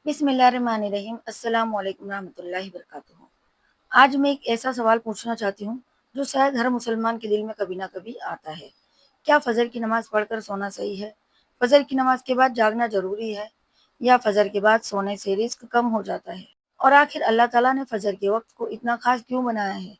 बिस्मिल्लाहिर्रहमानिर्रहीम। अस्सलाम वालेकुम रहमतुल्लाहि वबरकातुहू। आज मैं एक ऐसा सवाल पूछना चाहती हूँ जो शायद हर मुसलमान के दिल में कभी ना कभी आता है। क्या फजर की नमाज पढ़कर सोना सही है? फजर की नमाज के बाद जागना जरूरी है या फजर के बाद सोने से रिस्क कम हो जाता है? और आखिर अल्लाह ताला ने फजर के वक्त को इतना खास क्यों बनाया है?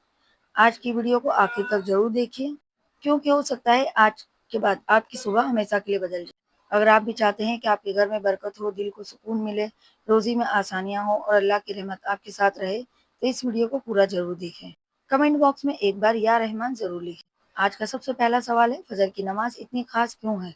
आज की वीडियो को आखिर तक जरूर देखिए, क्योंकि हो सकता है आज के बाद आपकी सुबह हमेशा के लिए बदल जाए। अगर आप भी चाहते हैं कि आपके घर में बरकत हो, दिल को सुकून मिले, रोजी में आसानियां हो और अल्लाह की रहमत आपके साथ रहे, तो इस वीडियो को पूरा जरूर देखें। कमेंट बॉक्स में एक बार या रहमान जरूर लिखें। आज का सबसे पहला सवाल है, फजर की नमाज इतनी खास क्यों है?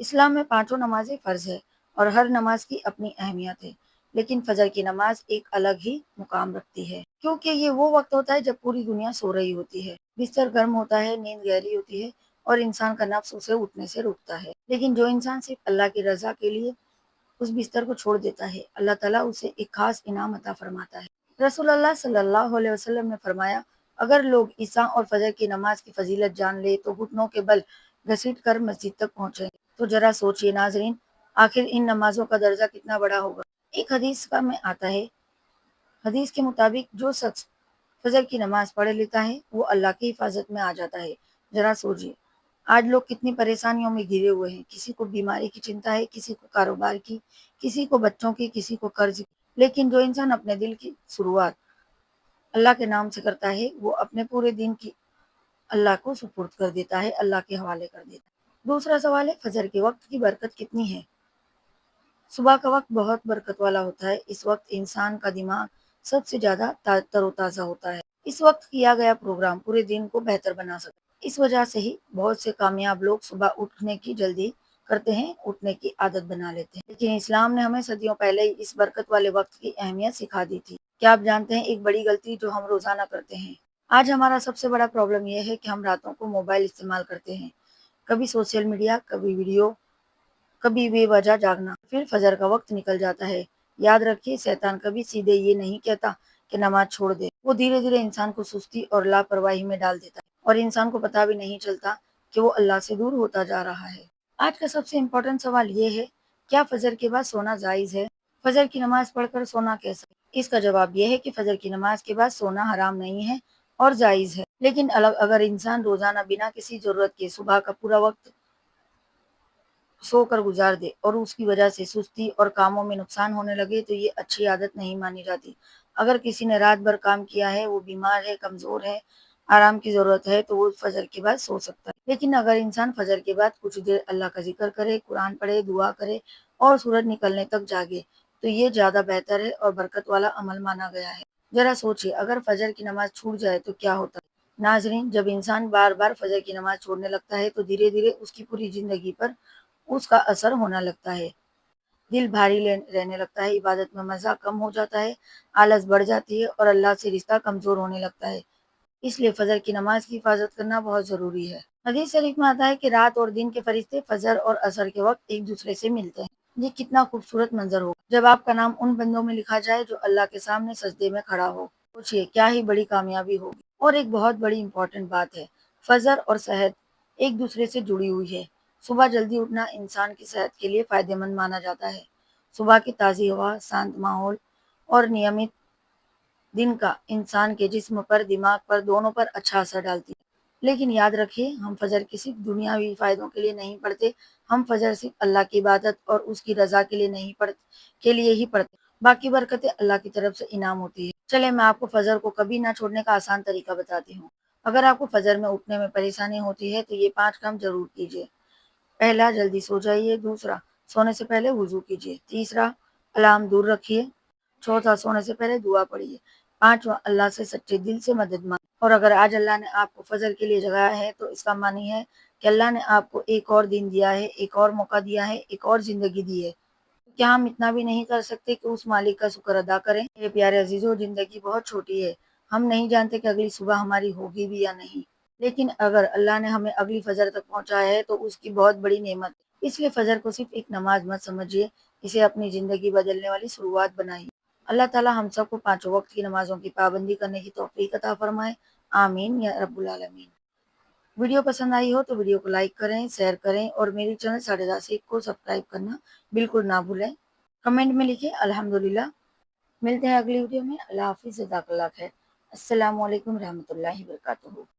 इस्लाम में पांचों नमाजें फर्ज है और हर नमाज की अपनी अहमियत है, लेकिन फजर की नमाज एक अलग ही मुकाम रखती है, क्योंकि ये वो वक्त होता है जब पूरी दुनिया सो रही होती है, बिस्तर गर्म होता है, नींद गहरी होती है और इंसान का नफ्स उसे उठने से रोकता है। लेकिन जो इंसान सिर्फ अल्लाह की रजा के लिए उस बिस्तर को छोड़ देता है, अल्लाह ताला उसे एक खास इनाम अता फरमाता है। रसूलुल्लाह सल्लल्लाहु अलैहि वसल्लम ने फरमाया, अगर लोग ईसा और फजर की नमाज की फजीलत जान ले तो घुटनों के बल घसीट कर मस्जिद तक पहुंचे। तो जरा सोचिए नाजरीन, आखिर इन नमाजों का दर्जा कितना बड़ा होगा। एक हदीस का में आता है, हदीस के मुताबिक जो शख्स फजर की नमाज पढ़ लेता है वो अल्लाह की हिफाजत में आ जाता है। जरा सोचिए, आज लोग कितनी परेशानियों में घिरे हुए हैं। किसी को बीमारी की चिंता है, किसी को कारोबार की, किसी को बच्चों की, किसी को कर्ज की। लेकिन जो इंसान अपने दिल की शुरुआत अल्लाह के नाम से करता है, वो अपने पूरे दिन की अल्लाह को सुपुर्द कर देता है, अल्लाह के हवाले कर देता है। दूसरा सवाल है, फजर के वक्त की बरकत कितनी है? सुबह का वक्त बहुत बरकत वाला होता है। इस वक्त इंसान का दिमाग सबसे ज्यादा तरोताजा होता है। इस वक्त किया गया प्रोग्राम पूरे दिन को बेहतर बना सकता है। इस वजह से ही बहुत से कामयाब लोग सुबह उठने की जल्दी करते हैं, उठने की आदत बना लेते हैं। लेकिन इस्लाम ने हमें सदियों पहले ही इस बरकत वाले वक्त की अहमियत सिखा दी थी। क्या आप जानते हैं एक बड़ी गलती जो हम रोजाना करते हैं? आज हमारा सबसे बड़ा प्रॉब्लम यह है कि हम रातों को मोबाइल इस्तेमाल करते हैं, कभी सोशल मीडिया, कभी वीडियो, कभी बेवजह जागना, फिर फजर का वक्त निकल जाता है। याद रखिए, शैतान कभी सीधे ये नहीं कहता कि नमाज छोड़ दे। वो धीरे धीरे इंसान को सुस्ती और लापरवाही में डाल देता है और इंसान को पता भी नहीं चलता कि वो अल्लाह से दूर होता जा रहा है। आज का सबसे इम्पोर्टेंट सवाल ये है, क्या फजर के बाद सोना जायज है? फजर की नमाज पढ़कर सोना कैसा? इसका जवाब यह है कि फजर की नमाज के बाद सोना हराम नहीं है और जायज है। लेकिन अलग अगर इंसान रोजाना बिना किसी जरूरत के सुबह का पूरा वक्त सोकर गुजार दे और उसकी वजह से सुस्ती और कामों में नुकसान होने लगे, तो ये अच्छी आदत नहीं मानी जाती। अगर किसी ने रात भर काम किया है, वो बीमार है, कमजोर है, आराम की जरूरत है, तो वो फजर के बाद सो सकता है। लेकिन अगर इंसान फजर के बाद कुछ देर अल्लाह का जिक्र करे, कुरान पढ़े, दुआ करे और सूरज निकलने तक जागे, तो ये ज्यादा बेहतर है और बरकत वाला अमल माना गया है। जरा सोचिए, अगर फजर की नमाज छूट जाए तो क्या होता है। नाजरीन, जब इंसान बार बार फजर की नमाज छोड़ने लगता है, तो धीरे धीरे उसकी पूरी जिंदगी पर उसका असर होने लगता है। दिल भारी रहने लगता है, इबादत में मजा कम हो जाता है, आलस बढ़ जाती है और अल्लाह से रिश्ता कमजोर होने लगता है। इसलिए फजर की नमाज की हिफाजत करना बहुत जरूरी है। हदीस शरीफ में आता है कि रात और दिन के फरिश्ते फजर और असर के वक्त एक दूसरे से मिलते हैं। ये कितना खूबसूरत मंजर हो जब आपका नाम उन बंदों में लिखा जाए जो अल्लाह के सामने सजदे में खड़ा हो। सोचिए, क्या ही बड़ी कामयाबी होगी। और एक बहुत बड़ी इंपॉर्टेंट बात है, फजर और सेहत एक दूसरे से जुड़ी हुई है। सुबह जल्दी उठना इंसान की सेहत के लिए फायदेमंद माना जाता है। सुबह की ताज़ी हवा, शांत माहौल और नियमित दिन का इंसान के जिस्म पर, दिमाग पर, दोनों पर अच्छा असर डालती है। लेकिन याद रखिए, हम फजर की सिर्फ दुनियावी फायदों के लिए नहीं पढ़ते। हम फजर सिर्फ अल्लाह की इबादत और उसकी रजा के लिए नहीं पढ़ते के लिए ही पढ़ते। बाकी बरकतें अल्लाह की तरफ से इनाम होती है। चले, मैं आपको फजर को कभी ना छोड़ने का आसान तरीका बताती हूँ। अगर आपको फजर में उठने में परेशानी होती है, तो ये 5 काम जरूर कीजिए। पहला, जल्दी सो जाइए। दूसरा, सोने से पहले वुजू कीजिए। तीसरा, अलार्म दूर रखिए। चौथा, सोने से पहले दुआ पढ़िए। पांचवा, अल्लाह से सच्चे दिल से मदद मांगे। और अगर आज अल्लाह ने आपको फजर के लिए जगाया है, तो इसका मानी है कि अल्लाह ने आपको एक और दिन दिया है, एक और मौका दिया है, एक और जिंदगी दी है। क्या हम इतना भी नहीं कर सकते कि उस मालिक का शुक्र अदा करें? मेरे प्यारे अजीजों, जिंदगी बहुत छोटी है। हम नहीं जानते कि अगली सुबह हमारी होगी भी या नहीं। लेकिन अगर अल्लाह ने हमें अगली फजर तक पहुंचाया है, तो उसकी बहुत बड़ी नेमत है। इसलिए फजर को सिर्फ एक नमाज मत समझिए, इसे अपनी जिंदगी बदलने वाली शुरुआत बनाइए। अल्लाह ताला हम सबको पांचों वक्त की नमाजों की पाबंदी करने की तौफीक अता फरमाए। आमीन या रब्बुल आलमीन। वीडियो पसंद आई हो तो वीडियो को लाइक करें, शेयर करें और मेरे चैनल साढ़े दासी को सब्सक्राइब करना बिल्कुल ना भूलें। کمنٹ میں لکھیں الحمدللہ۔ ملتے ہیں اگلی ویڈیو میں۔ اللہ حافظ، جزاک اللہ خیر۔ السلام علیکم رحمۃ اللہ وبرکاتہ۔